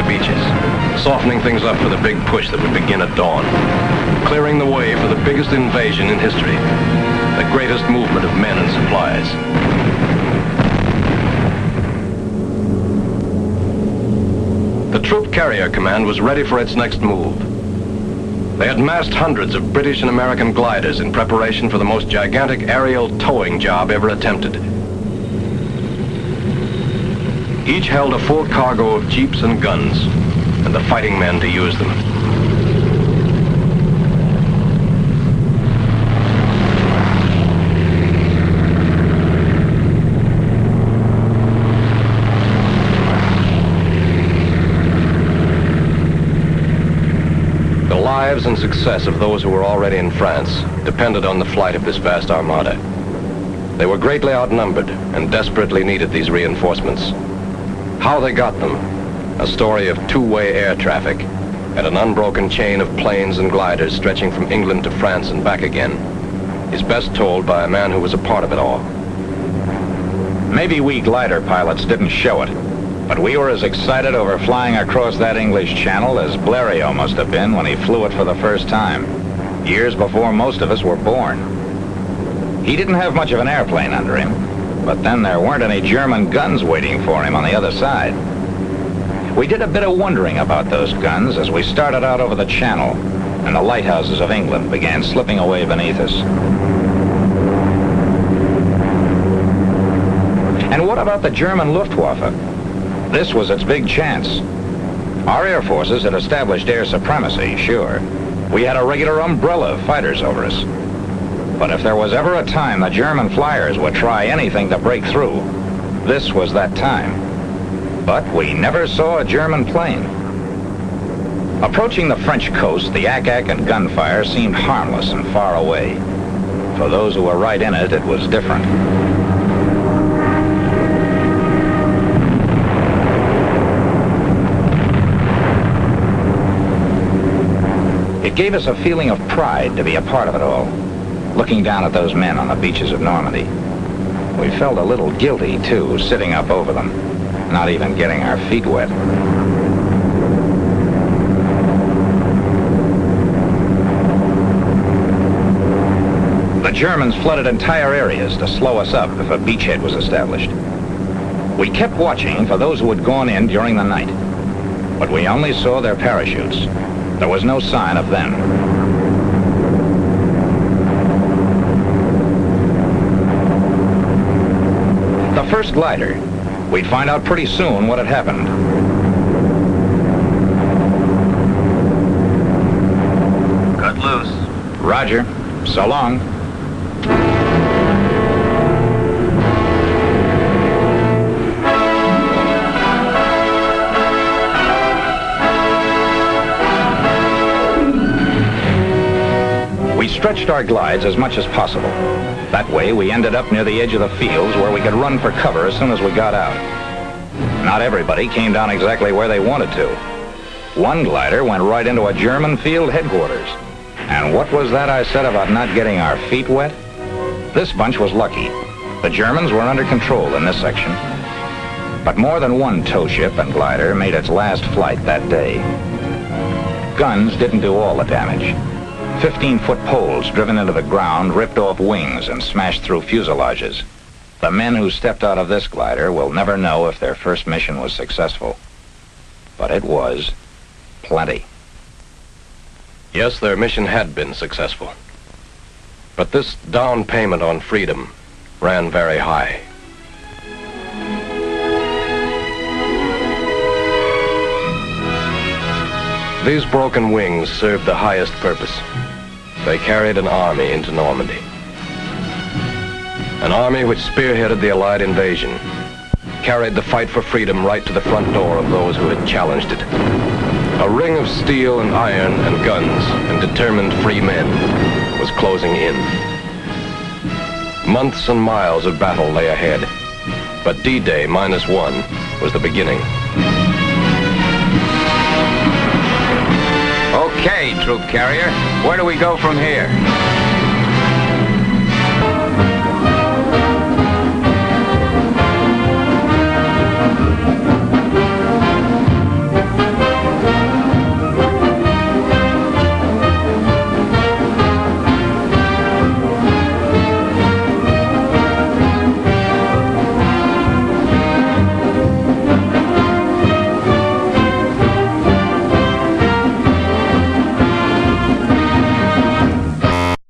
beaches, softening things up for the big push that would begin at dawn, clearing the way for the biggest invasion in history, the greatest movement of men and supplies. The Troop Carrier Command was ready for its next move. They had massed hundreds of British and American gliders in preparation for the most gigantic aerial towing job ever attempted. Each held a full cargo of jeeps and guns, and the fighting men to use them. The lives and success of those who were already in France depended on the flight of this vast armada. They were greatly outnumbered and desperately needed these reinforcements. How they got them, a story of two-way air traffic and an unbroken chain of planes and gliders stretching from England to France and back again, is best told by a man who was a part of it all. Maybe we glider pilots didn't show it, but we were as excited over flying across that English Channel as Blériot must have been when he flew it for the first time, years before most of us were born. He didn't have much of an airplane under him, but then there weren't any German guns waiting for him on the other side. We did a bit of wondering about those guns as we started out over the Channel, and the lighthouses of England began slipping away beneath us. And what about the German Luftwaffe? This was its big chance. Our air forces had established air supremacy, sure. We had a regular umbrella of fighters over us. But if there was ever a time the German flyers would try anything to break through, this was that time. But we never saw a German plane. Approaching the French coast, the ack-ack and gunfire seemed harmless and far away. For those who were right in it, it was different. It gave us a feeling of pride to be a part of it all, looking down at those men on the beaches of Normandy. We felt a little guilty, too, sitting up over them, not even getting our feet wet. The Germans flooded entire areas to slow us up if a beachhead was established. We kept watching for those who had gone in during the night, but we only saw their parachutes. There was no sign of them. The first glider, we'd find out pretty soon what had happened. Cut loose. Roger. So long. We stretched our glides as much as possible. That way, we ended up near the edge of the fields where we could run for cover as soon as we got out. Not everybody came down exactly where they wanted to. One glider went right into a German field headquarters. And what was that I said about not getting our feet wet? This bunch was lucky. The Germans were under control in this section. But more than one tow ship and glider made its last flight that day. Guns didn't do all the damage. 15-foot poles driven into the ground ripped off wings and smashed through fuselages. The men who stepped out of this glider will never know if their first mission was successful. But it was. Plenty. Yes, their mission had been successful. But this down payment on freedom ran very high. These broken wings served the highest purpose. They carried an army into Normandy. An army which spearheaded the Allied invasion, carried the fight for freedom right to the front door of those who had challenged it. A ring of steel and iron and guns and determined free men was closing in. Months and miles of battle lay ahead, but D-Day -1 was the beginning. Okay, Troop Carrier, where do we go from here?